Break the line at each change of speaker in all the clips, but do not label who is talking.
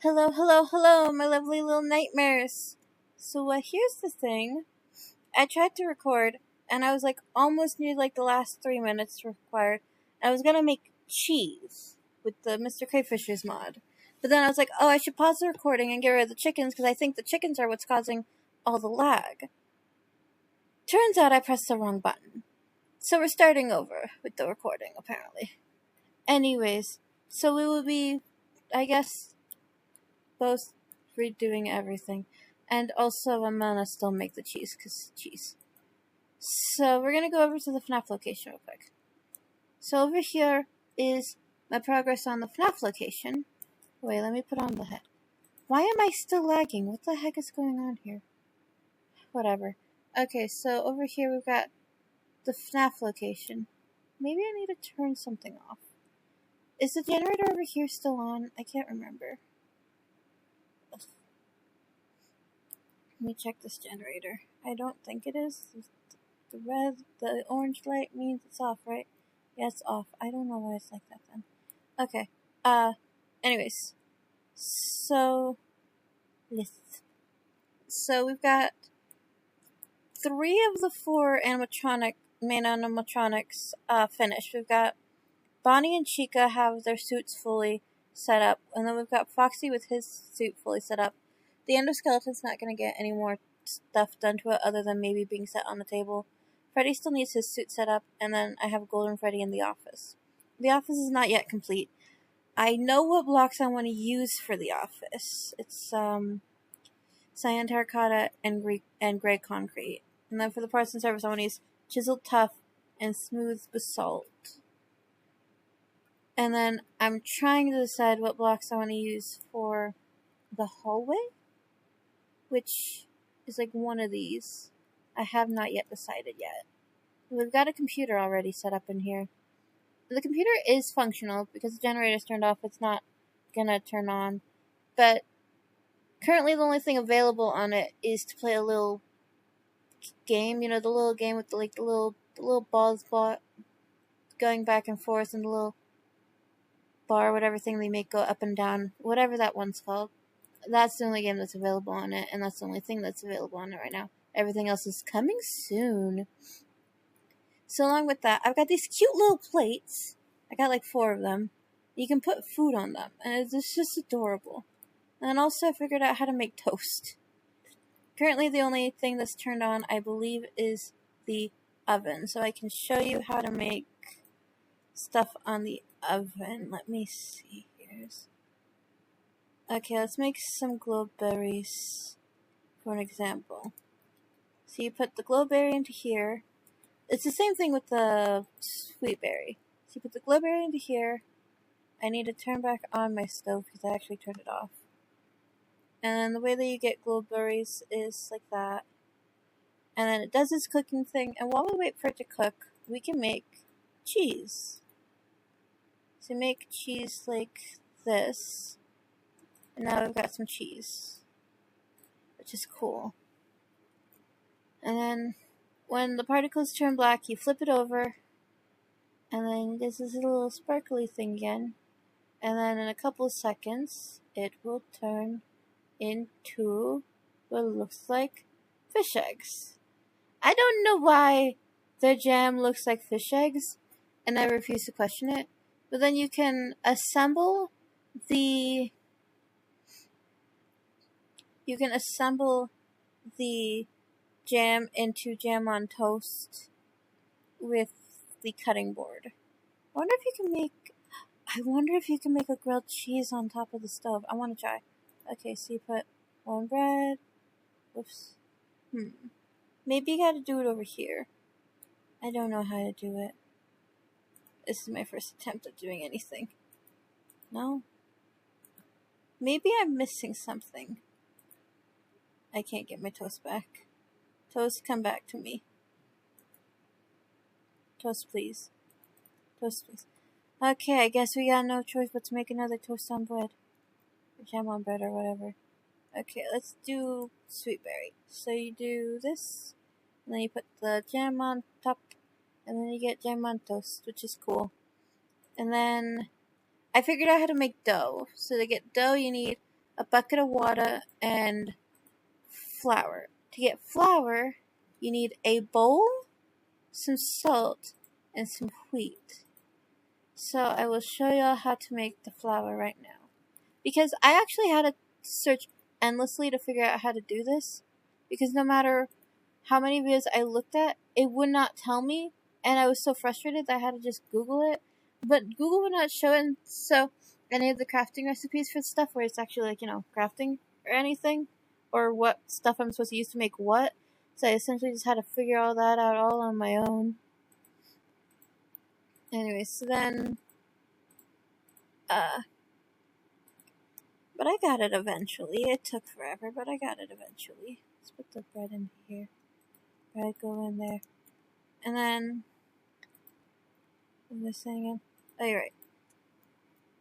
Hello, hello, hello, my lovely little nightmares. So, here's the thing. I tried to record, and I was almost near the last 3 minutes required. I was gonna make cheese with the Mr. Crayfishers mod. But then I was like, oh, I should pause the recording and get rid of the chickens because I think the chickens are what's causing all the lag. Turns out I pressed the wrong button. So we're starting over with the recording, apparently. Anyways, so we will be, I guess, both redoing everything. And also, I'm gonna still make the cheese, because cheese. So, we're gonna go over to the FNAF location real quick. So, over here is my progress on the FNAF location. Wait, let me put on the head. Why am I still lagging? What the heck is going on here? Whatever. Okay, so over here we've got the FNAF location. Maybe I need to turn something off. Is the generator over here still on? I can't remember. Let me check this generator. I don't think it is. The orange light means it's off, right? Yeah, it's off. I don't know why it's like that then. Okay. Anyways. So we've got 3 of the 4 main animatronics finished. We've got Bonnie and Chica have their suits fully set up, and then we've got Foxy with his suit fully set up. The endoskeleton's not going to get any more stuff done to it other than maybe being set on the table. Freddy still needs his suit set up, and then I have Golden Freddy in the office. The office is not yet complete. I know what blocks I want to use for the office. It's cyan terracotta and gray concrete. And then for the parts and service, I want to use chiseled tough and smooth basalt. And then I'm trying to decide what blocks I want to use for the hallway, which is one of these. I have not yet decided yet. We've got a computer already set up in here. The computer is functional because the generator's turned off. It's not gonna turn on. But currently the only thing available on it is to play a little game. You know, the little game with the little balls going back and forth and the little bar, whatever thing they make go up and down. Whatever that one's called. That's the only game that's available on it, and that's the only thing that's available on it right now. Everything else is coming soon. So along with that, I've got these cute little plates. I got 4 of them. You can put food on them, and it's just adorable. And then also I figured out how to make toast. Currently the only thing that's turned on, I believe, is the oven. So I can show you how to make stuff on the oven. Let me see. Okay, let's make some glowberries for an example. So you put the glowberry into here. It's the same thing with the sweetberry. So you put the glowberry into here. I need to turn back on my stove because I actually turned it off. And then the way that you get glowberries is like that. And then it does this cooking thing. And while we wait for it to cook, we can make cheese. So make cheese like this. And now we've got some cheese, which is cool. And then when the particles turn black, you flip it over, and then there's this little sparkly thing again. And then in a couple of seconds, it will turn into what looks like fish eggs. I don't know why the jam looks like fish eggs, and I refuse to question it. But then you can assemble the jam into jam on toast with the cutting board. I wonder if you can make a grilled cheese on top of the stove. I want to try. Okay, so you put one bread. Whoops. Maybe you gotta do it over here. I don't know how to do it. This is my first attempt at doing anything. No? Maybe I'm missing something. I can't get my toast back. Toast, come back to me. Toast, please. Toast, please. Okay, I guess we got no choice but to make another toast on bread. Or jam on bread or whatever. Okay, let's do sweetberry. So you do this, and then you put the jam on top, and then you get jam on toast, which is cool. And then I figured out how to make dough. So to get dough, you need a bucket of water, and flour. To get flour, you need a bowl, some salt, and some wheat. So I will show y'all how to make the flour right now. Because I actually had to search endlessly to figure out how to do this. Because no matter how many videos I looked at, it would not tell me. And I was so frustrated that I had to just Google it. But Google would not show it. So any of the crafting recipes for stuff where it's actually like, crafting or anything. Or what stuff I'm supposed to use to make what. So I essentially just had to figure all that out all on my own. Anyway, so then, but I got it eventually. It took forever, but I got it eventually. Let's put the bread in here. Bread go in there. And then, what was I saying again? Oh, you're right.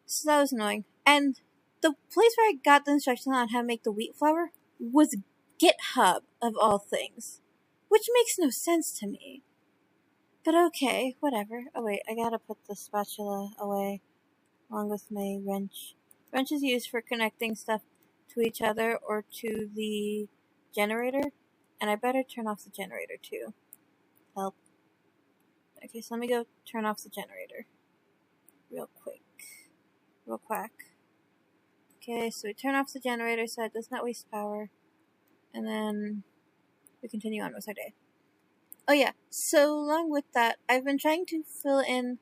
So that was annoying. And the place where I got the instructions on how to make the wheat flour was GitHub, of all things. Which makes no sense to me. But okay, whatever. Oh wait, I gotta put the spatula away, along with my wrench. Wrench is used for connecting stuff to each other or to the generator. And I better turn off the generator too. Help. Okay, so let me go turn off the generator. Real quick. Real quack. Okay, so we turn off the generator so it does not waste power. And then we continue on with our day. Oh yeah, so along with that, I've been trying to fill in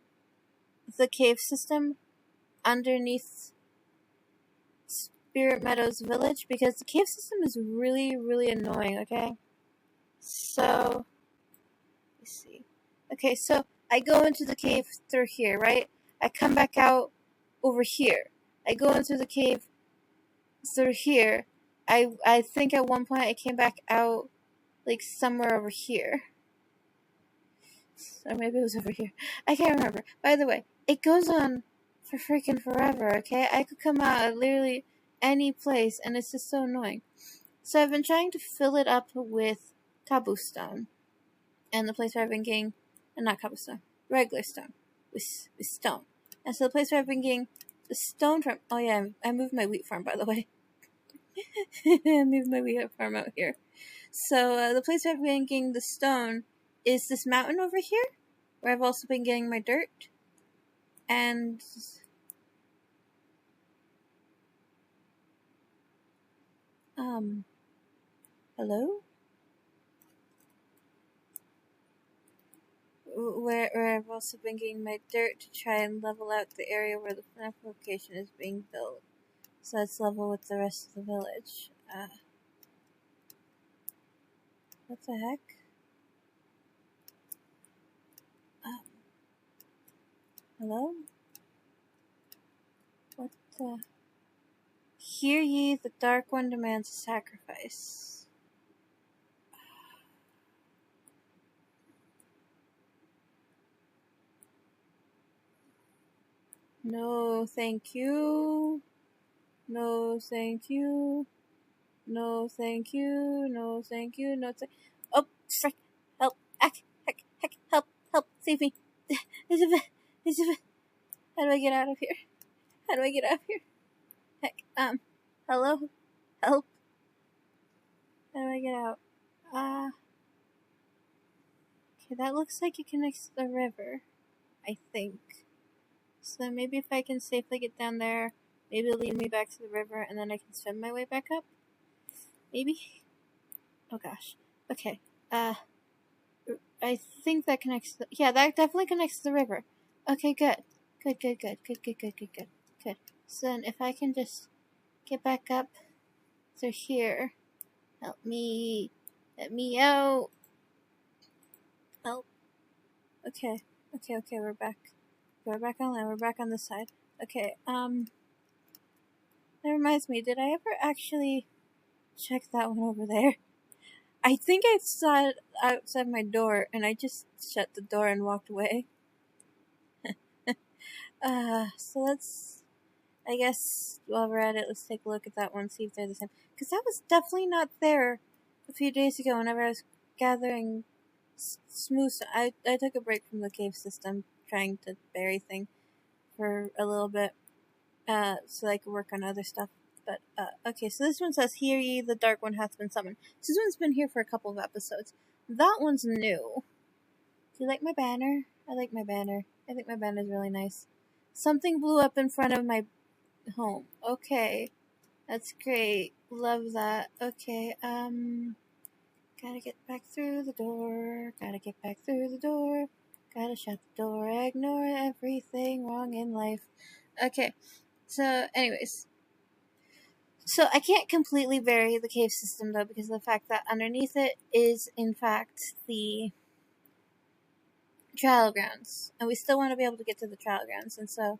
the cave system underneath Spirit Meadows Village because the cave system is really, really annoying, okay? So, let's see. Okay, so I go into the cave through here, right? I come back out over here. I go into the cave through here. I think at one point I came back out like somewhere over here. Or maybe it was over here. I can't remember. By the way, it goes on for freaking forever, okay? I could come out at literally any place, and it's just so annoying. So I've been trying to fill it up with cobblestone. And the place where I've been getting... not cobblestone. Regular stone. With stone. And so the place where I've been getting the stone from... Oh yeah, I moved my wheat farm, by the way. I moved my wheat farm out here. So the place where I've been getting the stone is this mountain over here, where I've also been getting my dirt. And hello? Where I've also been getting my dirt to try and level out the area where the FNAF location is being built. So it's level with the rest of the village. What the heck? Hello? What the... Hear ye, the Dark One demands a sacrifice. No, thank you. No, thank you. No, thank you. No, thank you. No, oh, frick. Help. Heck, help. Save me. How do I get out of here? Heck, hello? Help. How do I get out? Okay, that looks like it connects to the river. I think. So then maybe if I can safely get down there, maybe it'll lead me back to the river and then I can swim my way back up? Maybe? Oh gosh. Okay. I think that connects yeah, that definitely connects to the river. Okay, good. Good. So then if I can just get back up through here. Help me. Let me out. Help. Okay, we're back. We're back on land. We're back on this side. Okay, that reminds me, did I ever actually check that one over there? I think I saw it outside my door, and I just shut the door and walked away. So let's, I guess, while we're at it, let's take a look at that one, see if they're the same. Because that was definitely not there a few days ago whenever I was gathering smooth. I took a break from the cave system, trying to bury things for a little bit, so I could work on other stuff. But, okay, so this one says, "Hear ye, the Dark One hath been summoned." This one's been here for a couple of episodes. That one's new. Do you like my banner? I like my banner. I think my banner's really nice. Something blew up in front of my home. Okay. That's great. Love that. Okay, gotta get back through the door. Gotta get back through the door. Gotta shut the door. Ignore everything wrong in life. Okay, so anyways. So I can't completely bury the cave system though because of the fact that underneath it is in fact the trial grounds. And we still want to be able to get to the trial grounds, and so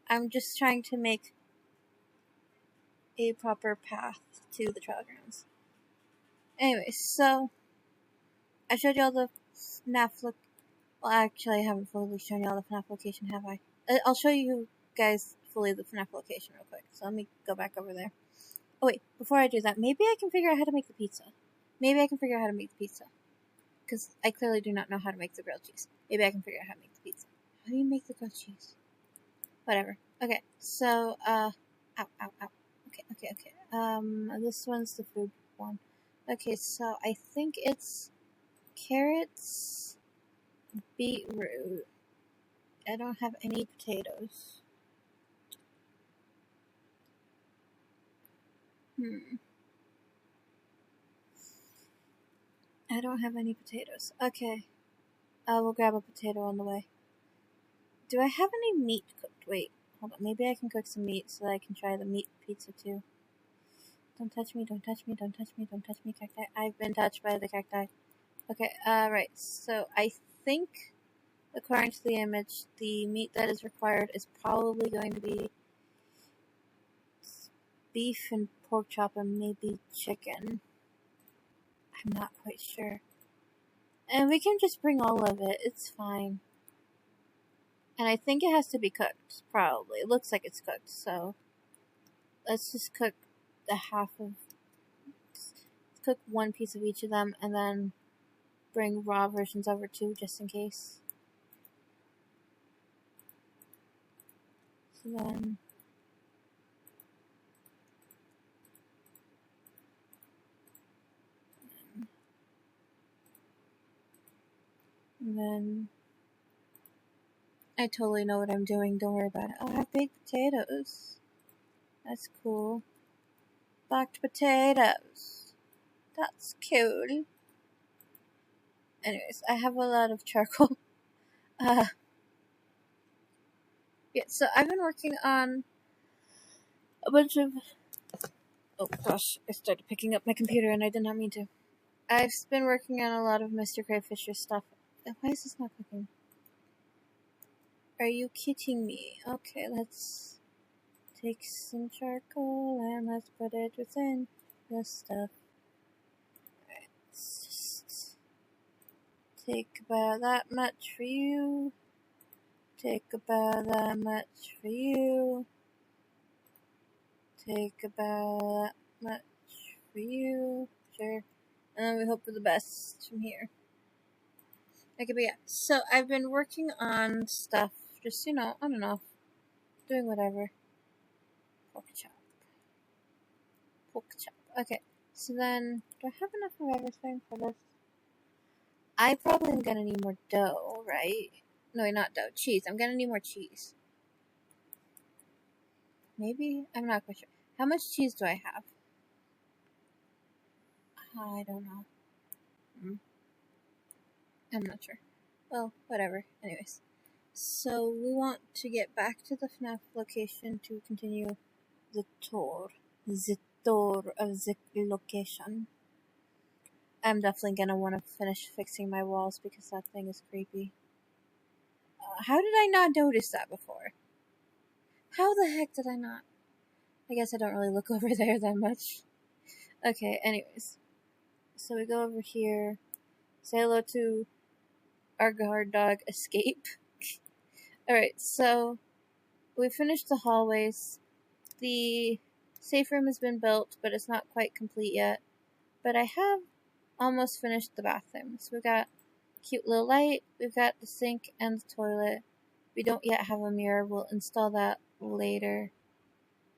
I'm just trying to make a proper path to the trial grounds. Anyways, so I showed you all the FNAF look. Well, actually, I haven't fully shown you all the FNAF location, have I? I'll show you guys fully the FNAF location real quick. So let me go back over there. Oh wait, before I do that, maybe I can figure out how to make the pizza. Because I clearly do not know how to make the grilled cheese. Maybe I can figure out how to make the pizza. How do you make the grilled cheese? Whatever. Okay, so, ow. Okay. This one's the food one. Okay, so I think it's carrots, beetroot. I don't have any potatoes. I don't have any potatoes. Okay. I will grab a potato on the way. Do I have any meat cooked? Wait, hold on. Maybe I can cook some meat so that I can try the meat pizza too. Don't touch me, don't touch me, don't touch me, don't touch me, cacti. I've been touched by the cacti. Okay, right. So I think, according to the image, the meat that is required is probably going to be beef and pork chop and maybe chicken. I'm not quite sure. And we can just bring all of it. It's fine. And I think it has to be cooked, probably. It looks like it's cooked, so let's just cook cook one piece of each of them and then bring raw versions over too, just in case. So then I totally know what I'm doing, don't worry about it. Oh, I have baked potatoes. That's cool. Baked potatoes. That's cool. Anyways, I have a lot of charcoal. Yeah, so I've been working on a bunch of... Oh gosh, I started picking up my computer and I did not mean to. I've been working on a lot of Mr. Crayfisher stuff. Why is this not cooking? Are you kidding me? Okay, let's take some charcoal and let's put it within the stuff. Alright, let's just take about that much for you. Take about that much for you. Take about that much for you. Sure. And then we hope for the best from here. Okay, but yeah. So I've been working on stuff. Just, on and off. Doing whatever. Pork chop. Okay. So then, do I have enough of everything for this? I probably am gonna need more dough, right? No, not dough. Cheese. I'm gonna need more cheese. Maybe? I'm not quite sure. How much cheese do I have? I don't know. I'm not sure. Well, whatever. Anyways. So, we want to get back to the FNAF location to continue the tour. The tour of the location. I'm definitely gonna want to finish fixing my walls because that thing is creepy. How did I not notice that before? How the heck did I not? I guess I don't really look over there that much. Okay, anyways. So we go over here. Say hello to our guard dog, Escape. Alright, so we finished the hallways. The safe room has been built, but it's not quite complete yet. But I have almost finished the bathroom. So we've got a cute little light. We've got the sink and the toilet. We don't yet have a mirror. We'll install that later.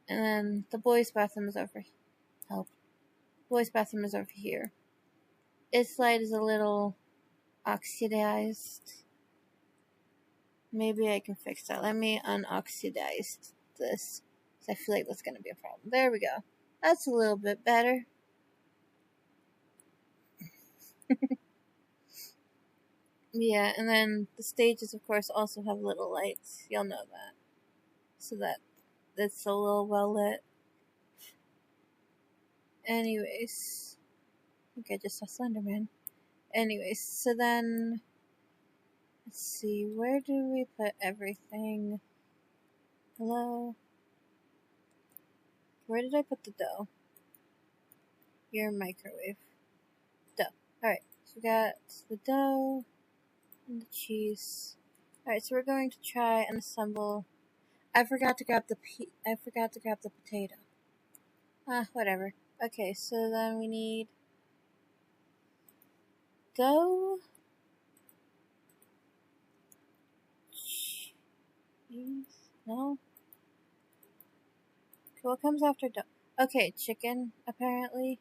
And then the boys' bathroom is over. Help. Boys' bathroom is over here. Its light is a little oxidized. Maybe I can fix that. Let me unoxidize this. I feel like that's going to be a problem. There we go. That's a little bit better. Yeah, and then the stages, of course, also have little lights. You'll know that. So that it's a little well lit. Anyways. I think I just saw Slenderman. Anyways, so then... Let's see, where do we put everything? Hello? Where did I put the dough? Your microwave. Dough. Alright, so we got the dough and the cheese. Alright, so we're going to try and assemble... I forgot to grab the potato. Whatever. Okay, so then we need dough. Cheese? No? Okay, what comes after dough? Okay, chicken, apparently.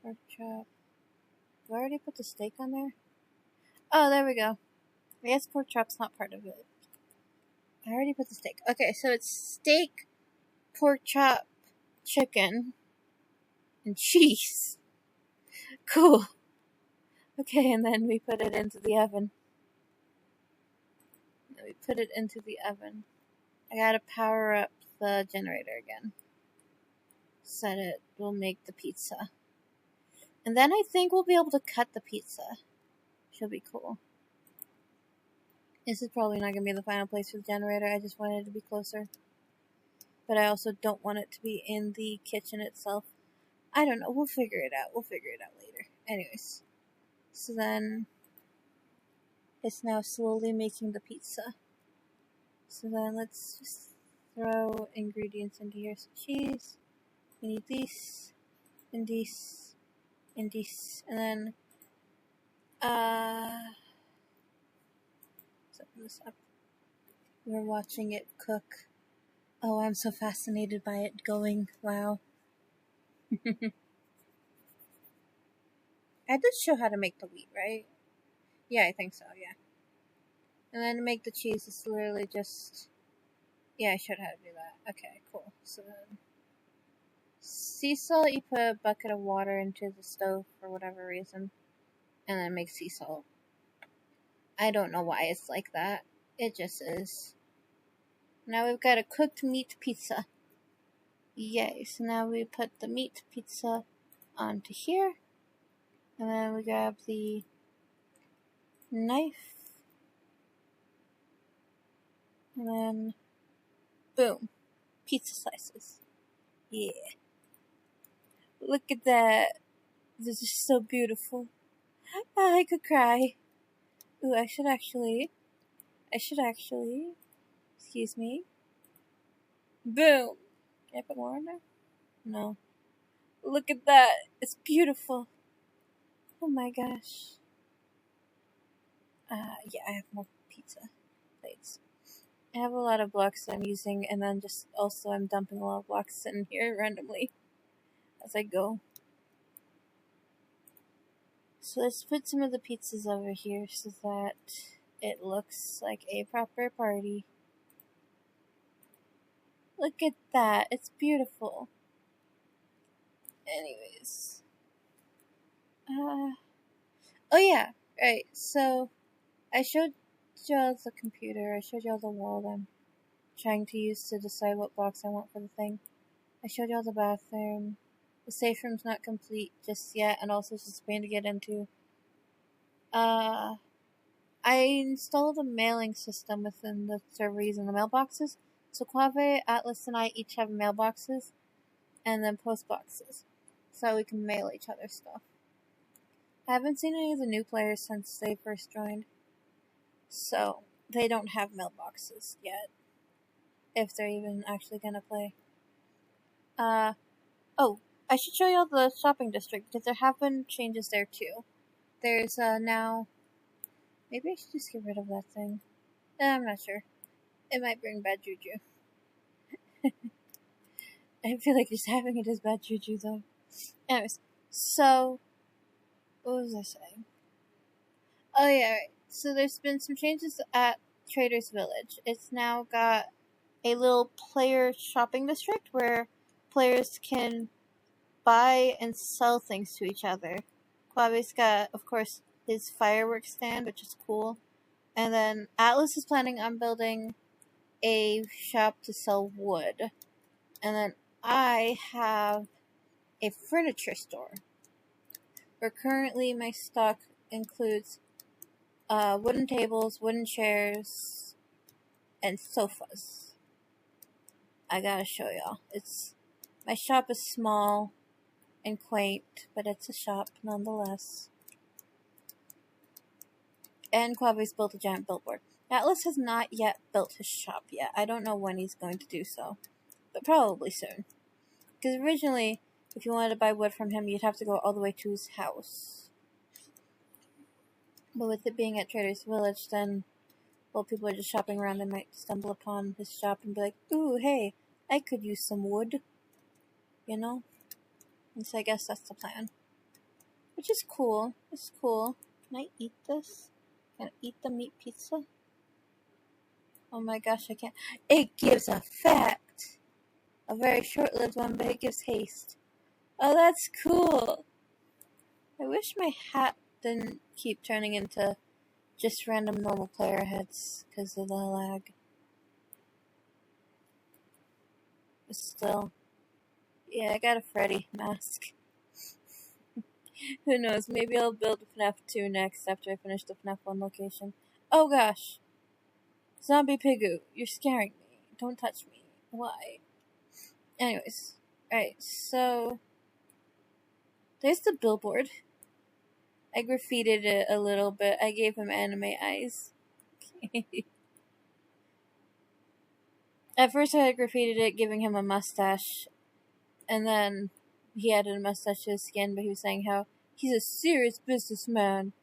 Pork chop. Did I already put the steak on there? Oh, there we go. I guess pork chop's not part of it. I already put the steak. Okay, so it's steak, pork chop, chicken, and cheese. Cool. Okay, and then we put it into the oven. I gotta power up the generator again. Set it. We'll make the pizza. And then I think we'll be able to cut the pizza. Should be cool. This is probably not going to be the final place for the generator. I just wanted it to be closer. But I also don't want it to be in the kitchen itself. I don't know. We'll figure it out. Later. Anyways. So then, it's now slowly making the pizza. So then let's just throw ingredients into here. So cheese. We need these. And these. And these. And then, let's open this up. We're watching it cook. Oh, I'm so fascinated by it going. Wow. I did show how to make the wheat, right? Yeah, I think so, yeah. And then to make the cheese, it's literally just... Yeah, I showed how to do that. Okay, cool. So then... Sea salt, you put a bucket of water into the stove for whatever reason. And then make sea salt. I don't know why it's like that. It just is. Now we've got a cooked meat pizza. Yay. So now we put the meat pizza onto here. And then we grab the knife. And then, boom. Pizza slices. Yeah. Look at that. This is so beautiful. I could cry. Ooh, I should actually, excuse me. Boom. Can I put more in there? No. Look at that. It's beautiful. Oh my gosh. Yeah, I have more pizza plates. I have a lot of blocks that I'm using, and then just also I'm dumping a lot of blocks in here randomly as I go. So let's put some of the pizzas over here so that it looks like a proper party. Look at that. It's beautiful. Anyways. Oh yeah. Right. So, I showed y'all the computer. I showed y'all the wall that I'm trying to use to decide what box I want for the thing. I showed y'all the bathroom. The safe room's not complete just yet, and also it's just a pain to get into. I installed a mailing system within the server using the mailboxes. So Quevey, Atlas, and I each have mailboxes, and then post boxes, so we can mail each other stuff. I haven't seen any of the new players since they first joined, so they don't have mailboxes yet, if they're even actually gonna play. Oh, I should show y'all the shopping district, because there have been changes there too. There's, now... Maybe I should just get rid of that thing. I'm not sure. It might bring bad juju. I feel like just having it is bad juju, though. Anyways, so, what was I saying? Oh, yeah, right. So there's been some changes at Trader's Village. It's now got a little player shopping district where players can buy and sell things to each other. Quevey's got, of course, his fireworks stand, which is cool. And then Atlas is planning on building a shop to sell wood. And then I have a furniture store, where currently my stock includes wooden tables, wooden chairs, and sofas. I gotta show y'all. My shop is small and quaint, but it's a shop nonetheless. And Quevey's built a giant billboard. Atlas has not yet built his shop yet. I don't know when he's going to do so, but probably soon. Because originally, if you wanted to buy wood from him, you'd have to go all the way to his house. But with it being at Trader's Village, then, while people are just shopping around, they might stumble upon his shop and be like, ooh, hey, I could use some wood. You know? And so I guess that's the plan. Which is cool. It's cool. Can I eat this? Can I eat the meat pizza? Oh my gosh, I can't. It gives effect! A very short-lived one, but it gives haste. Oh, that's cool! I wish my hat didn't keep turning into just random normal player heads because of the lag. But still. Yeah, I got a Freddy mask. Who knows, maybe I'll build FNAF 2 next after I finish the FNAF 1 location. Oh gosh! Zombie Pigoo, you're scaring me. Don't touch me. Why? Anyways. Alright, so there's the billboard. I graffitied it a little bit. I gave him anime eyes. At first I had graffitied it, giving him a mustache. And then he added a mustache to his skin, but he was saying how he's a serious businessman.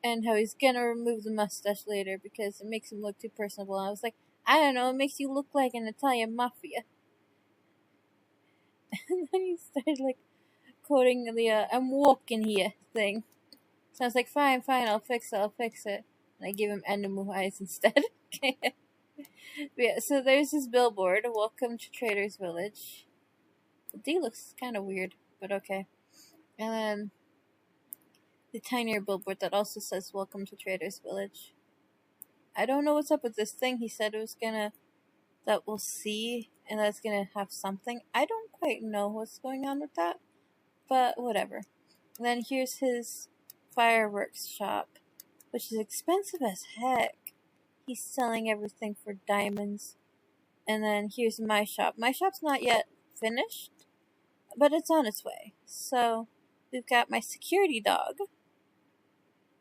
And how he's gonna remove the mustache later because it makes him look too personable. And I was like, I don't know, it makes you look like an Italian mafia. And then he started, like, quoting the, I'm walking here thing. So I was like, fine, I'll fix it. And I gave him animal eyes instead. But yeah, so there's this billboard, welcome to Trader's Village. The D looks kind of weird, but okay. And then the tinier billboard that also says welcome to Trader's Village. I don't know what's up with this thing. He said it was that we'll see, and that's gonna have something. I don't quite know what's going on with that, but whatever. And then here's his fireworks shop, which is expensive as heck. He's selling everything for diamonds. And then here's my shop. My shop's not yet finished, but it's on its way. So we've got my security dog.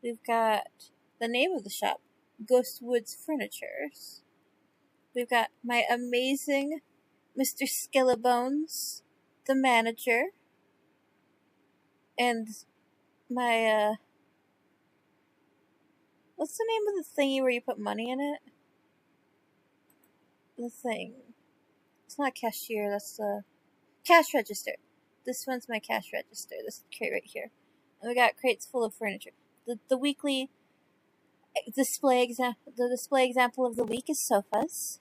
We've got the name of the shop, Ghostwoods Furnitures. We've got my amazing Mr. Skellebones, the manager. And my, what's the name of the thingy where you put money in it? The thing. It's not cashier, that's the cash register. This one's my cash register. This crate right here. And we got crates full of furniture. The weekly display example of the week is sofas.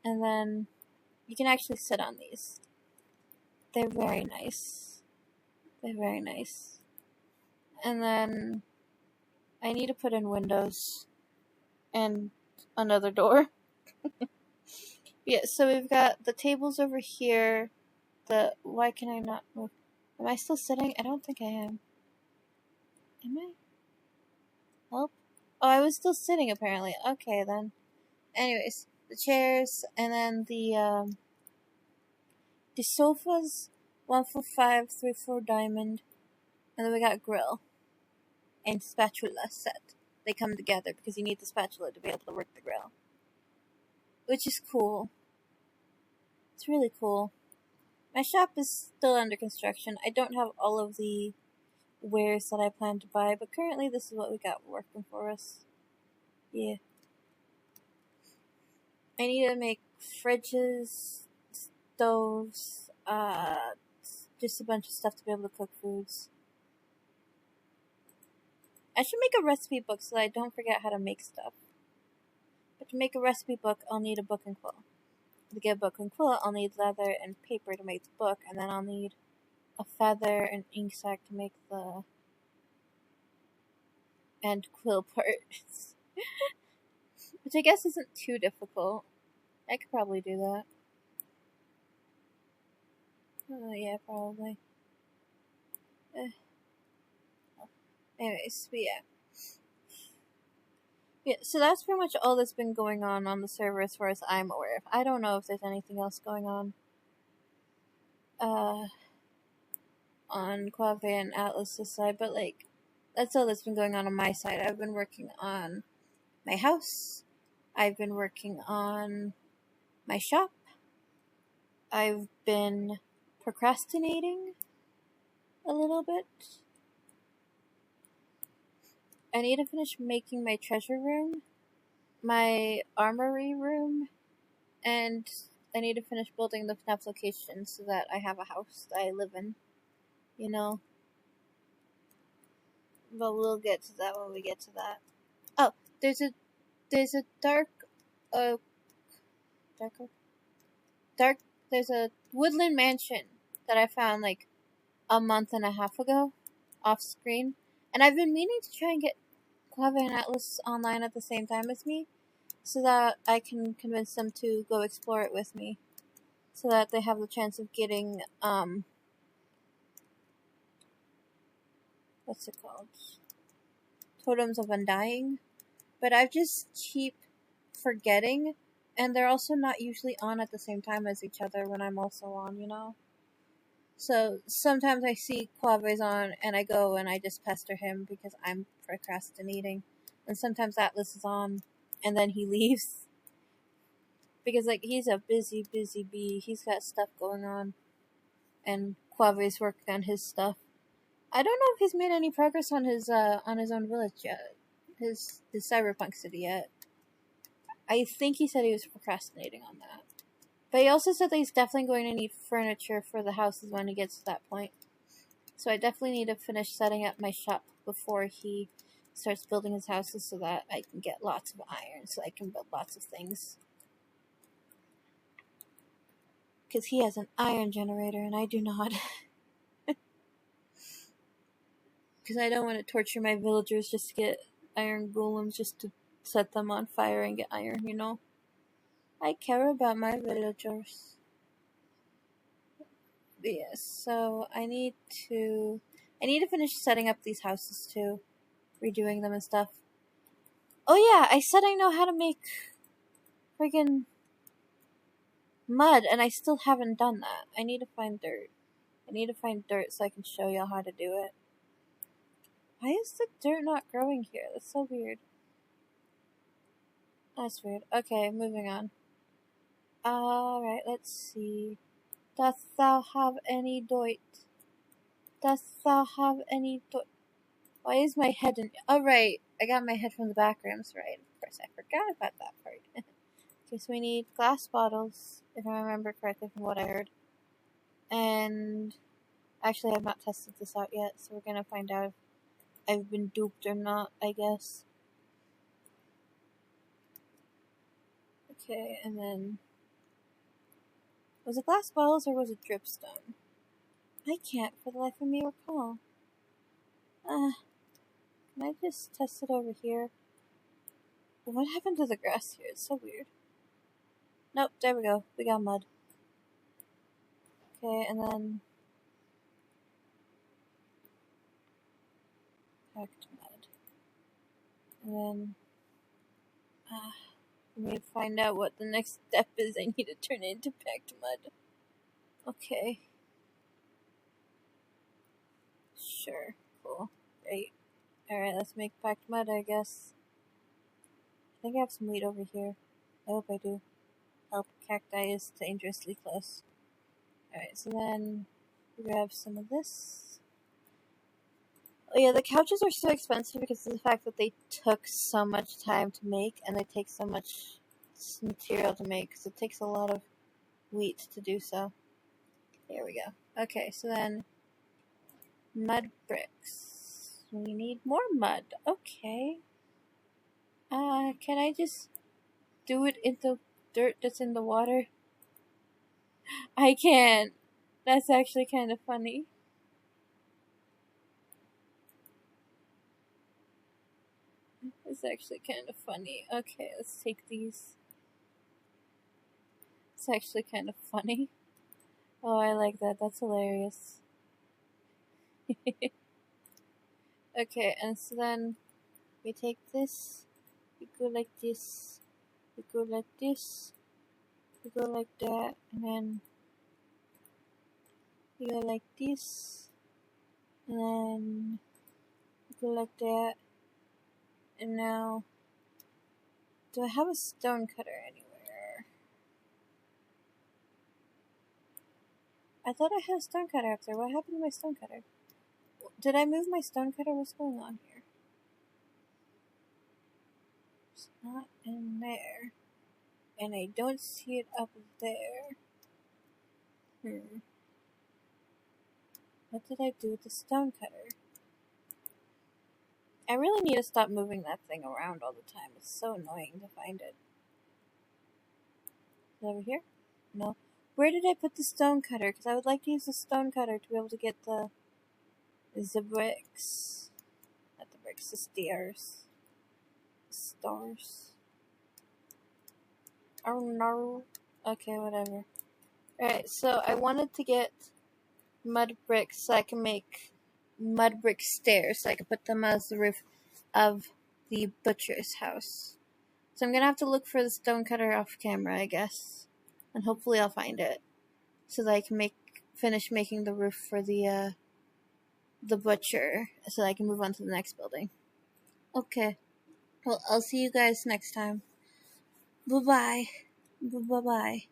And then you can actually sit on these. They're very nice. And then I need to put in windows and another door. Yeah, so we've got the tables over here. Why can I not move? Am I still sitting? I don't think I am. Am I? Help? Oh, I was still sitting apparently. Okay then. Anyways, the chairs and then the sofas, 1 for 5, 3 for diamond, and then we got grill and spatula set. They come together because you need the spatula to be able to work the grill, which is cool. It's really cool. My shop is still under construction. I don't have all of the wares that I plan to buy, but currently this is what we got working for us. Yeah. I need to make fridges, stoves, just a bunch of stuff to be able to cook foods. I should make a recipe book so that I don't forget how to make stuff. But to make a recipe book, I'll need a book and quill. To get a book and quill, I'll need leather and paper to make the book, and then I'll need a feather and ink sac to make the and quill parts. Which I guess isn't too difficult. I could probably do that. Yeah, probably. Anyways, but yeah. Yeah, so that's pretty much all that's been going on the server as far as I'm aware of. I don't know if there's anything else going on. On Quevey and Atlas's side, but like, that's all that's been going on my side. I've been working on my house. I've been working on my shop. I've been procrastinating a little bit. I need to finish making my treasure room, my armory room, and I need to finish building the FNAF location so that I have a house that I live in. You know? But we'll get to that when we get to that. Oh, there's a dark oak. There's a woodland mansion that I found like a month and a half ago, off screen. And I've been meaning to try and get Quevey and Atlas online at the same time as me, so that I can convince them to go explore it with me, so that they have the chance of getting, what's it called? Totems of Undying. But I just keep forgetting, and they're also not usually on at the same time as each other when I'm also on, you know? So sometimes I see Quevey's on, and I go and I just pester him because I'm procrastinating. And sometimes Atlas is on, and then he leaves. Because, like, he's a busy bee. He's got stuff going on. And Quevey's working on his stuff. I don't know if he's made any progress on his own village yet. His cyberpunk city yet. I think he said he was procrastinating on that. But he also said that he's definitely going to need furniture for the houses when he gets to that point. So I definitely need to finish setting up my shop before he starts building his houses so that I can get lots of iron so I can build lots of things. Because he has an iron generator and I do not. Because I don't want to torture my villagers just to get iron golems just to set them on fire and get iron, you know? I care about my villagers. But yes, so I need to finish setting up these houses too. Redoing them and stuff. Oh yeah, I said I know how to make friggin' mud, and I still haven't done that. I need to find dirt. I need to find dirt so I can show y'all how to do it. Why is the dirt not growing here? That's so weird. That's weird. Okay, moving on. Alright, let's see. Dost thou have any doit? Dost thou have any doit? Why is my head in... Oh, right. I got my head from the backrooms, right. Of course, I forgot about that part. Okay, so we need glass bottles, if I remember correctly from what I heard. And... Actually, I've not tested this out yet, so we're gonna find out if I've been duped or not, I guess. Okay, and then... Was it glass bottles or was it dripstone? I can't for the life of me recall. Can I just test it over here? What happened to the grass here? It's so weird. Nope, there we go. We got mud. Okay, and then... packed mud. And then... let me find out what the next step is. I need to turn it into packed mud. Okay. Sure. Cool. Great. Alright, let's make packed mud, I guess. I think I have some wheat over here. I hope I do. Help, cacti is dangerously close. Alright, so then we grab some of this. Oh yeah, the couches are so expensive because of the fact that they took so much time to make and they take so much material to make because it takes a lot of wheat to do so. There we go. Okay, so then mud bricks. We need more mud. Okay. Can I just do it in the dirt that's in the water? I can't. That's actually kind of funny. It's actually kind of funny. Okay, let's take these. It's actually kind of funny. Oh, I like that. That's hilarious. Okay, and so then we take this, we go like this, we go like this, we go like that, and then we go like this, and then we go like that, and now, do I have a stone cutter anywhere? I thought I had a stone cutter up there. What happened to my stone cutter? Did I move my stone cutter? What's going on here? It's not in there. And I don't see it up there. What did I do with the stone cutter? I really need to stop moving that thing around all the time. It's so annoying to find it. Is it over here? No. Where did I put the stone cutter? Because I would like to use the stone cutter to be able to get the bricks. Not the bricks, the stairs. Stars. Oh no. Okay, whatever. Alright, so I wanted to get mud bricks so I can make mud brick stairs so I can put them as the roof of the butcher's house. So I'm gonna have to look for the stone cutter off camera, I guess. And hopefully I'll find it. So that I can finish making the roof for the butcher so that I can move on to the next building. Okay. Well, I'll see you guys next time. Bye-bye. Bye-bye.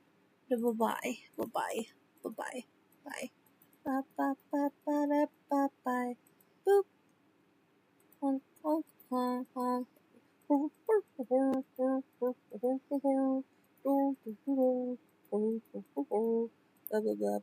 Bye-bye. Bye-bye. Bye-bye. Bye. Bye-bye. Boop. Honk, honk, honk, honk. Bye-bye.